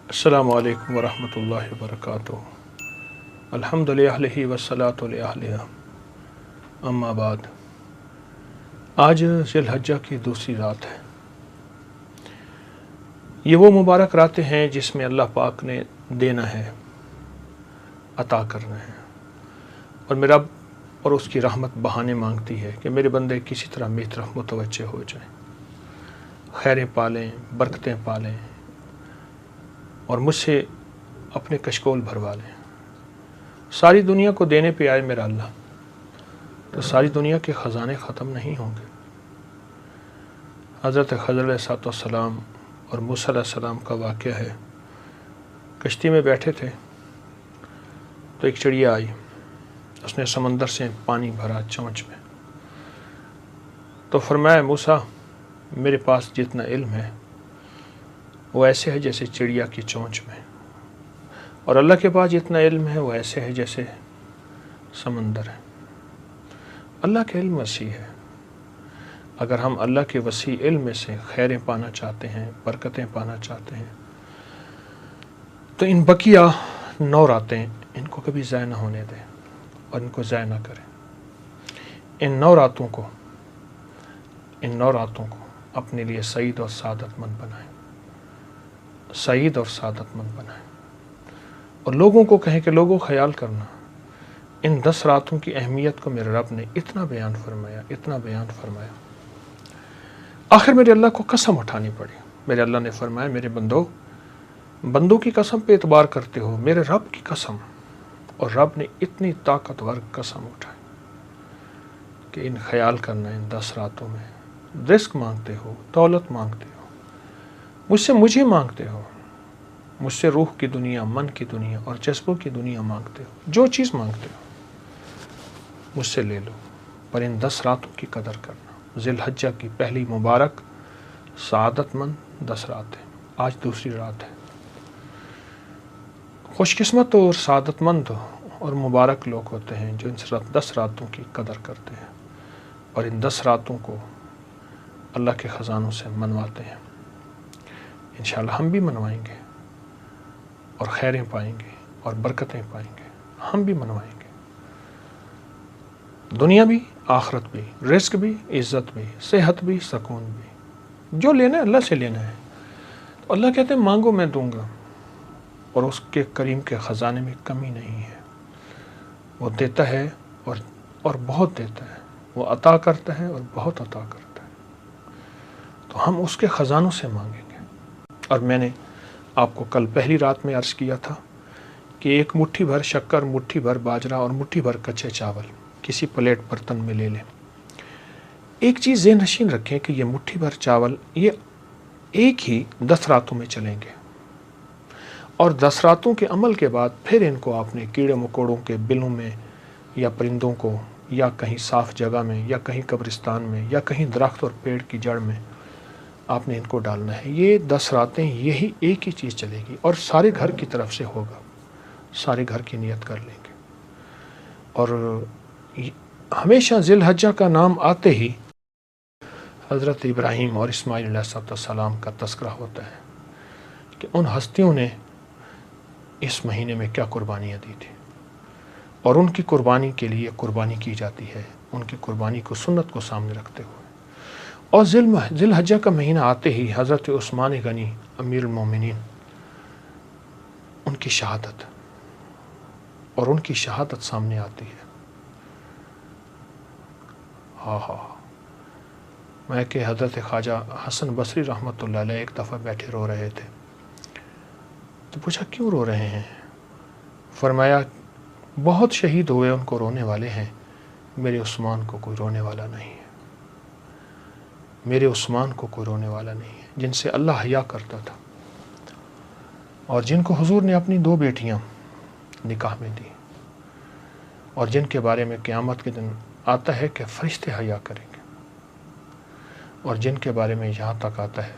السلام علیکم ورحمۃ اللہ وبرکاتہ۔ الحمد للہ والصلاۃ علیہ اما بعد۔ آج ذی الحجہ کی دوسری رات ہے۔ یہ وہ مبارک راتیں ہیں جس میں اللہ پاک نے دینا ہے، عطا کرنا ہے، اور میرا رب اور اس کی رحمت بہانے مانگتی ہے کہ میرے بندے کسی طرح میری طرف متوجہ ہو جائیں، خیریں پالیں، برکتیں پالیں، اور مجھ سے اپنے کشکول بھروا لیں۔ ساری دنیا کو دینے پہ آئے میرا اللہ، تو ساری دنیا کے خزانے ختم نہیں ہوں گے۔ حضرت خضر علیہ السلام اور موسیٰ علیہ السلام کا واقعہ ہے۔ کشتی میں بیٹھے تھے تو ایک چڑیا آئی، اس نے سمندر سے پانی بھرا چونچ میں، تو فرمایا موسیٰ میرے پاس جتنا علم ہے وہ ایسے ہے جیسے چڑیا کی چونچ میں، اور اللہ کے پاس جتنا علم ہے وہ ایسے ہے جیسے سمندر ہے۔ اللہ کا علم وسیع ہے۔ اگر ہم اللہ کے وسیع علم میں سے خیریں پانا چاہتے ہیں، برکتیں پانا چاہتے ہیں، تو ان بقیہ 9 راتیں ان کو کبھی ضائع نہ ہونے دیں اور ان کو ضائع نہ کریں۔ ان 9 راتوں کو اپنے لیے سعید اور سعادت مند بنائیں، سعید اور سعادت مند بنائیں، اور لوگوں کو کہیں کہ لوگوں خیال کرنا، ان 10 راتوں کی اہمیت کو میرے رب نے اتنا بیان فرمایا۔ آخر میرے اللہ کو قسم اٹھانی پڑی۔ میرے اللہ نے فرمایا میرے بندوں کی قسم پہ اعتبار کرتے ہو، میرے رب کی قسم، اور رب نے اتنی طاقتور قسم اٹھائی کہ ان خیال کرنا، ان 10 راتوں میں رزق مانگتے ہو، دولت مانگتے ہو، مجھے مانگتے ہو، مجھ سے روح کی دنیا، من کی دنیا اور جذبوں کی دنیا مانگتے ہو، جو چیز مانگتے ہو مجھ سے لے لو، پر ان 10 راتوں کی قدر کرنا۔ ذی الحجہ کی پہلی مبارک سعادت مند 10 راتیں، آج دوسری رات ہے۔ خوش قسمت اور سعادت مند اور مبارک لوگ ہوتے ہیں جو ان 10 راتوں کی قدر کرتے ہیں اور ان 10 راتوں کو اللہ کے خزانوں سے منواتے ہیں۔ انشاءاللہ ہم بھی منوائیں گے اور خیریں پائیں گے اور برکتیں پائیں گے، ہم بھی منوائیں گے، دنیا بھی، آخرت بھی، رزق بھی، عزت بھی، صحت بھی، سکون بھی، جو لینا ہے اللہ سے لینا ہے۔ تو اللہ کہتے ہیں مانگو میں دوں گا، اور اس کے کریم کے خزانے میں کمی نہیں ہے۔ وہ دیتا ہے اور بہت دیتا ہے، وہ عطا کرتا ہے اور بہت عطا کرتا ہے، تو ہم اس کے خزانوں سے مانگیں گے۔ اور میں نے آپ کو کل پہلی رات میں عرض کیا تھا کہ ایک مٹھی بھر شکر، مٹھی بھر باجرہ اور مٹھی بھر کچے چاول کسی پلیٹ برتن میں لے لیں۔ ایک چیز ذہن نشین رکھیں کہ یہ مٹھی بھر چاول یہ ایک ہی 10 راتوں میں چلیں گے، اور 10 راتوں کے عمل کے بعد پھر ان کو آپ نے کیڑے مکوڑوں کے بلوں میں یا پرندوں کو یا کہیں صاف جگہ میں یا کہیں قبرستان میں یا کہیں درخت اور پیڑ کی جڑ میں آپ نے ان کو ڈالنا ہے۔ یہ 10 راتیں یہی ایک ہی چیز چلے گی، اور سارے گھر کی طرف سے ہوگا، سارے گھر کی نیت کر لیں گے۔ اور ہمیشہ ذی الحجہ کا نام آتے ہی حضرت ابراہیم اور اسماعیل علیہ السلام کا تذکرہ ہوتا ہے کہ ان ہستیوں نے اس مہینے میں کیا قربانیاں دی تھی، اور ان کی قربانی کے لیے قربانی کی جاتی ہے، ان کی قربانی کو، سنت کو سامنے رکھتے ہوئے۔ اور ذی الحجہ کا مہینہ آتے ہی حضرت عثمان غنی امیر المومنین ان کی شہادت سامنے آتی ہے۔ میں کہ حضرت خواجہ حسن بصری رحمۃ اللہ علیہ ایک دفعہ بیٹھے رو رہے تھے، تو پوچھا کیوں رو رہے ہیں؟ فرمایا بہت شہید ہوئے، ان کو رونے والے ہیں، میرے عثمان کو کوئی رونے والا نہیں ہے، میرے عثمان کو کوئی رونے والا نہیں ہے، جن سے اللہ حیا کرتا تھا، اور جن کو حضور نے اپنی 2 بیٹیاں نکاح میں دی، اور جن کے بارے میں قیامت کے دن آتا ہے کہ فرشتے حیا کریں گے، اور جن کے بارے میں یہاں تک آتا ہے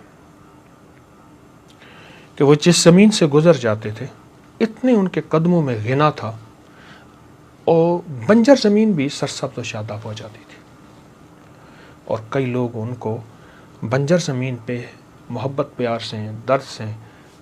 کہ وہ جس زمین سے گزر جاتے تھے اتنے ان کے قدموں میں غنا تھا، اور بنجر زمین بھی سرسبز و شاداب ہو جاتی تھی، اور کئی لوگ ان کو بنجر زمین پہ محبت پیار سے، درد سے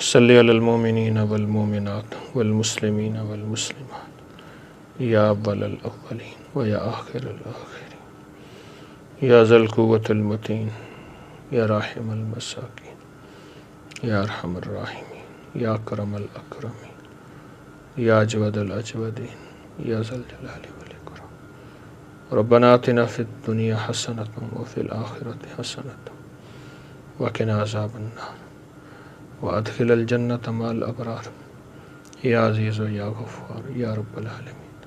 صلی علی المومنین والمومنات والمسلمین والمسلمات یا اول الاولین و یا آخر الاخرین یا ذا القوة المتین یا راحم المساکین یا ارحم الراحمین یا اکرم الاکرمین یا اجود الاجودین یا ذا الجلال والاکرام ربنا آتنا فی الدنیا حسنۃ وفی الآخرۃ حسنۃ وقنا عذاب النار وادخل الجنۃ مع الابرار یا عزیز و یا غفار یا رب العالمین۔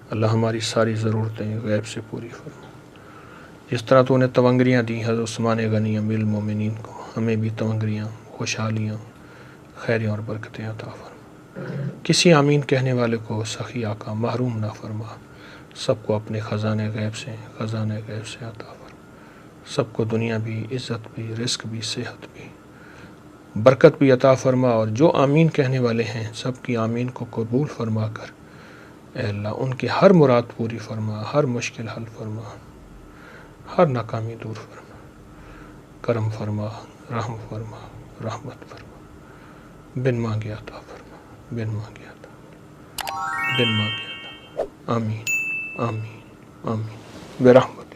اللہ ہماری ساری ضرورتیں غیب سے پوری فرما۔ جس طرح تو نے تونگریاں دی حضرت عثمان غنی امیر المومنین کو، ہمیں بھی تونگریاں، خوشحالیاں، خیریاں اور برکتیں عطا فرما۔ کسی آمین کہنے والے کو سخی آقا محروم نہ فرما۔ سب کو اپنے خزانے غیب سے عطا فرما۔ سب کو دنیا بھی، عزت بھی، رزق بھی، صحت بھی، برکت بھی عطا فرما، اور جو آمین کہنے والے ہیں سب کی آمین کو قبول فرما کر اے اللہ ان کی ہر مراد پوری فرما، ہر مشکل حل فرما، ہر ناکامی دور فرما، کرم فرما، رحم فرما، رحمت فرما، بن مانگے عطا فرما، بن مانگے عطا، بن مانگے عطا۔ آمین آمین آمین برحمت